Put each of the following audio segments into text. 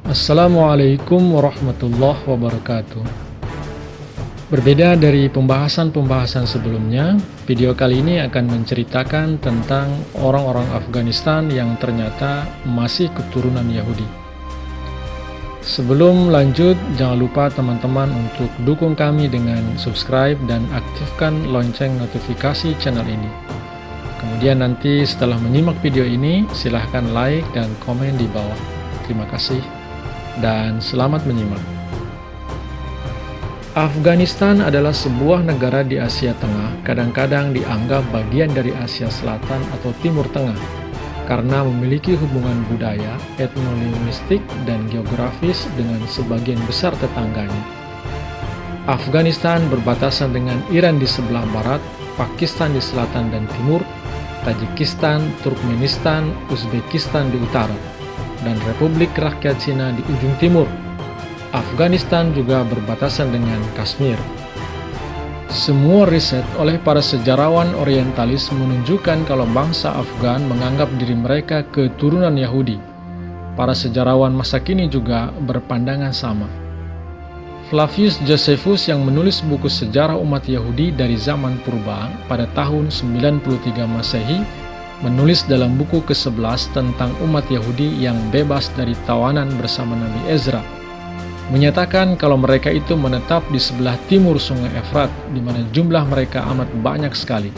Assalamualaikum warahmatullahi wabarakatuh. Berbeda dari pembahasan-pembahasan sebelumnya, video kali ini akan menceritakan tentang orang-orang Afghanistan yang ternyata masih keturunan Yahudi. Sebelum lanjut, jangan lupa teman-teman untuk dukung kami dengan subscribe dan aktifkan lonceng notifikasi channel ini. Kemudian nanti setelah menyimak video ini, silahkan like dan komen di bawah. Terima kasih dan selamat menyimak. Afghanistan adalah sebuah negara di Asia Tengah, kadang-kadang dianggap bagian dari Asia Selatan atau Timur Tengah, karena memiliki hubungan budaya, etnolinguistik, dan geografis dengan sebagian besar tetangganya. Afghanistan berbatasan dengan Iran di sebelah barat, Pakistan di selatan dan timur, Tajikistan, Turkmenistan, Uzbekistan di utara, dan Republik Rakyat Cina di ujung timur. Afghanistan juga berbatasan dengan Kashmir. Semua riset oleh para sejarawan orientalis menunjukkan kalau bangsa Afgan menganggap diri mereka keturunan Yahudi. Para sejarawan masa kini juga berpandangan sama. Flavius Josephus yang menulis buku sejarah umat Yahudi dari zaman purba pada tahun 93 Masehi menulis dalam buku ke-11 tentang umat Yahudi yang bebas dari tawanan bersama Nabi Ezra, menyatakan kalau mereka itu menetap di sebelah timur Sungai Efrat, di mana jumlah mereka amat banyak sekali.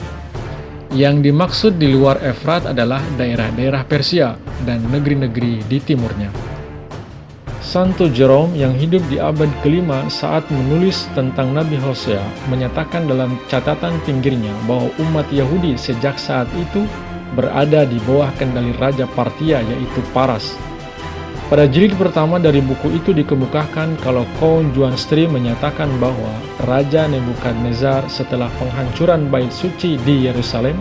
Yang dimaksud di luar Efrat adalah daerah-daerah Persia dan negeri-negeri di timurnya. Santo Jerome yang hidup di abad ke-5 saat menulis tentang Nabi Hosea menyatakan dalam catatan pinggirnya bahwa umat Yahudi sejak saat itu berada di bawah kendali Raja Partia, yaitu Paras. Pada jilid pertama dari buku itu dikemukakan kalau Count Juan Strie menyatakan bahwa Raja Nebukadnezar setelah penghancuran Bait Suci di Yerusalem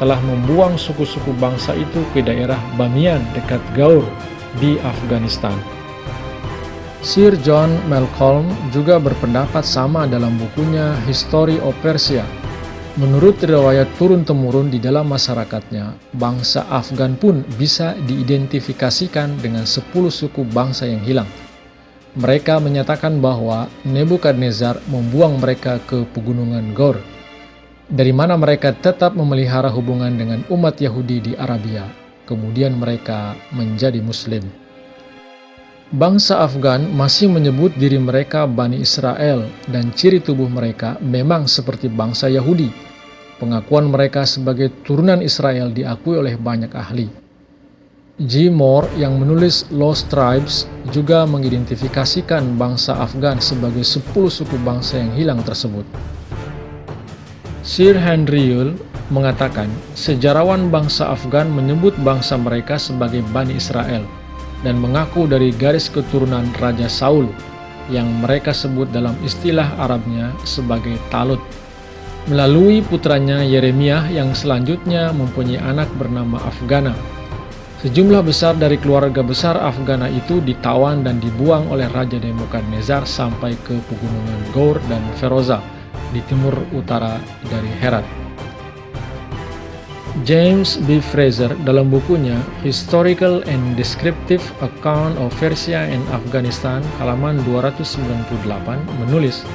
telah membuang suku-suku bangsa itu ke daerah Bamiyan dekat Gaur di Afghanistan. Sir John Malcolm juga berpendapat sama dalam bukunya History of Persia. Menurut riwayat turun-temurun di dalam masyarakatnya, bangsa Afgan pun bisa diidentifikasikan dengan 10 suku bangsa yang hilang. Mereka menyatakan bahwa Nebukadnezar membuang mereka ke pegunungan Gaur, dari mana mereka tetap memelihara hubungan dengan umat Yahudi di Arabia. Kemudian mereka menjadi Muslim. Bangsa Afgan masih menyebut diri mereka Bani Israel dan ciri tubuh mereka memang seperti bangsa Yahudi. Pengakuan mereka sebagai turunan Israel diakui oleh banyak ahli. G. Moore yang menulis Lost Tribes juga mengidentifikasikan bangsa Afgan sebagai 10 suku bangsa yang hilang tersebut. Sir Henry Yule mengatakan sejarawan bangsa Afgan menyebut bangsa mereka sebagai Bani Israel dan mengaku dari garis keturunan Raja Saul yang mereka sebut dalam istilah Arabnya sebagai Talut, melalui putranya Yeremiah yang selanjutnya mempunyai anak bernama Afgana. Sejumlah besar dari keluarga besar Afgana itu ditawan dan dibuang oleh Raja Nebukadnezar sampai ke pegunungan Gaur dan Feroza di timur utara dari Herat. James B. Fraser dalam bukunya Historical and Descriptive Account of Persia and Afghanistan halaman 298 menulis,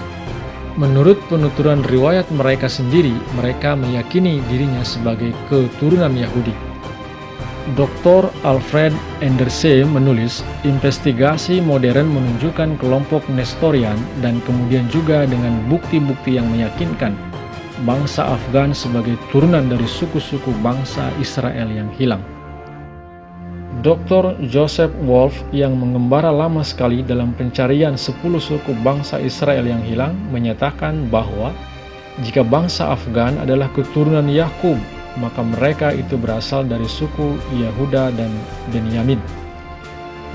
menurut penuturan riwayat mereka sendiri, mereka meyakini dirinya sebagai keturunan Yahudi. Dr. Alfred Andersey menulis, investigasi modern menunjukkan kelompok Nestorian dan kemudian juga dengan bukti-bukti yang meyakinkan bangsa Afgan sebagai turunan dari suku-suku bangsa Israel yang hilang. Dr. Joseph Wolf yang mengembara lama sekali dalam pencarian 10 suku bangsa Israel yang hilang menyatakan bahwa jika bangsa Afgan adalah keturunan Yakub, maka mereka itu berasal dari suku Yehuda dan Benyamin.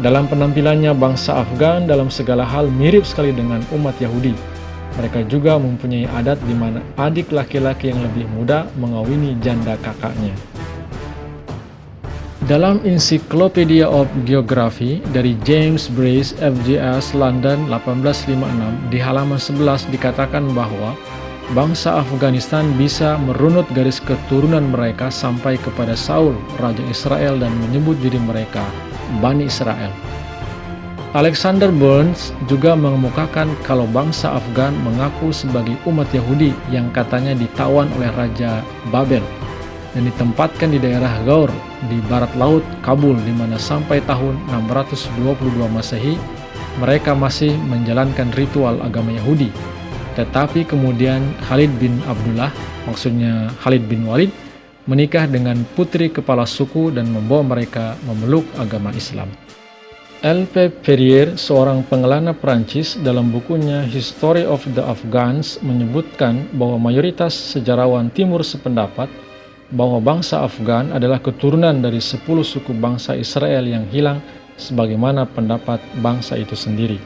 Dalam penampilannya, bangsa Afgan dalam segala hal mirip sekali dengan umat Yahudi. Mereka juga mempunyai adat di mana adik laki-laki yang lebih muda mengawini janda kakaknya. Dalam Encyclopedia of Geography dari James Brace FGS London 1856 di halaman 11 dikatakan bahwa bangsa Afghanistan bisa merunut garis keturunan mereka sampai kepada Saul, Raja Israel, dan menyebut diri mereka Bani Israel. Alexander Burns juga mengemukakan kalau bangsa Afgan mengaku sebagai umat Yahudi yang katanya ditawan oleh Raja Babel dan ditempatkan di daerah Gaur di barat laut Kabul, di mana sampai tahun 622 Masehi mereka masih menjalankan ritual agama Yahudi. Tetapi kemudian Khalid bin Abdullah, maksudnya Khalid bin Walid, menikah dengan putri kepala suku dan membawa mereka memeluk agama Islam. L.P. Ferrier, seorang pengelana Prancis, dalam bukunya History of the Afghans menyebutkan bahwa mayoritas sejarawan Timur sependapat bahwa bangsa Afgan adalah keturunan dari 10 suku bangsa Israel yang hilang sebagaimana pendapat bangsa itu sendiri.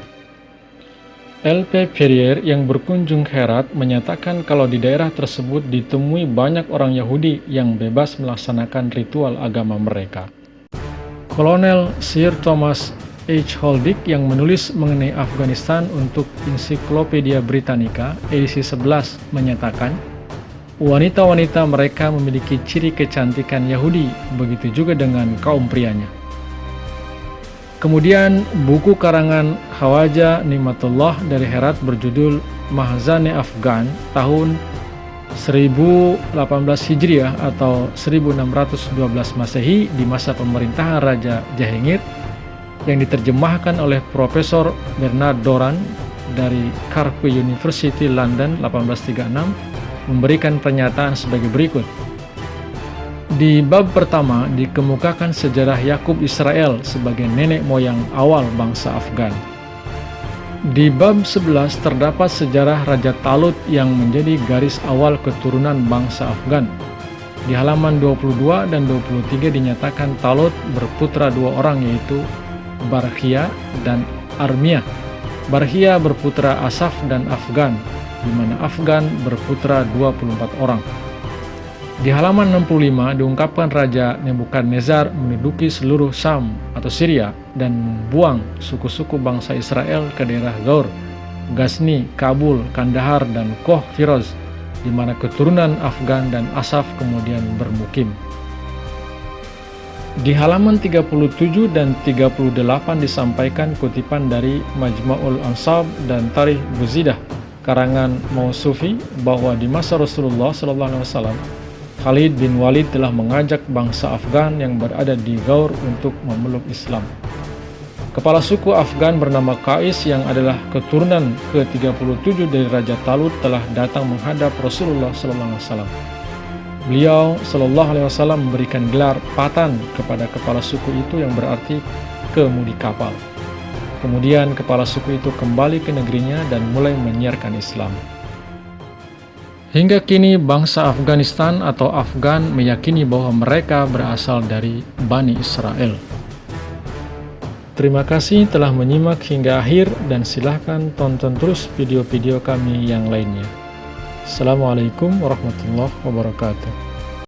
L.P. Ferrier yang berkunjung ke Herat menyatakan kalau di daerah tersebut ditemui banyak orang Yahudi yang bebas melaksanakan ritual agama mereka. Kolonel Sir Thomas H. Holdick yang menulis mengenai Afghanistan untuk Ensiklopedia Britannica edisi 11 menyatakan, wanita-wanita mereka memiliki ciri kecantikan Yahudi, begitu juga dengan kaum prianya. Kemudian buku karangan Khawaja Ni'matullah dari Herat berjudul Mahzane Afgan tahun 1018 Hijriah atau 1612 Masehi di masa pemerintahan Raja Jahangir yang diterjemahkan oleh Profesor Bernard Doran dari Cardiff University London 1836 memberikan pernyataan sebagai berikut. Di bab pertama dikemukakan sejarah Yakub Israel sebagai nenek moyang awal bangsa Afgan. Di bab 11 terdapat sejarah Raja Talut yang menjadi garis awal keturunan bangsa Afgan. Di halaman 22 dan 23 dinyatakan Talut berputra 2 orang, yaitu Barkhia dan Armia. Barkhia berputra Asaf dan Afgan, di mana Afgan berputra 24 orang. Di halaman 65 diungkapkan Raja Nebukadnezar menduduki seluruh Syam atau Syria dan membuang suku-suku bangsa Israel ke daerah Gaur, Ghazni, Kabul, Kandahar, dan Koh Firoz, di mana keturunan Afgan dan Asaf kemudian bermukim. Di halaman 37 dan 38 disampaikan kutipan dari Majma'ul Ansab dan Tarikh Buzidah karangan Mausufi bahwa di masa Rasulullah SAW, Khalid bin Walid telah mengajak bangsa Afgan yang berada di Gaur untuk memeluk Islam. Kepala suku Afgan bernama Qais yang adalah keturunan ke-37 dari Raja Talut telah datang menghadap Rasulullah SAW. Beliau SAW memberikan gelar Patan kepada kepala suku itu yang berarti kemudi kapal. Kemudian kepala suku itu kembali ke negerinya dan mulai menyiarkan Islam. Hingga kini bangsa Afghanistan atau Afgan meyakini bahwa mereka berasal dari Bani Israel. Terima kasih telah menyimak hingga akhir dan silahkan tonton terus video-video kami yang lainnya. Assalamualaikum warahmatullahi wabarakatuh.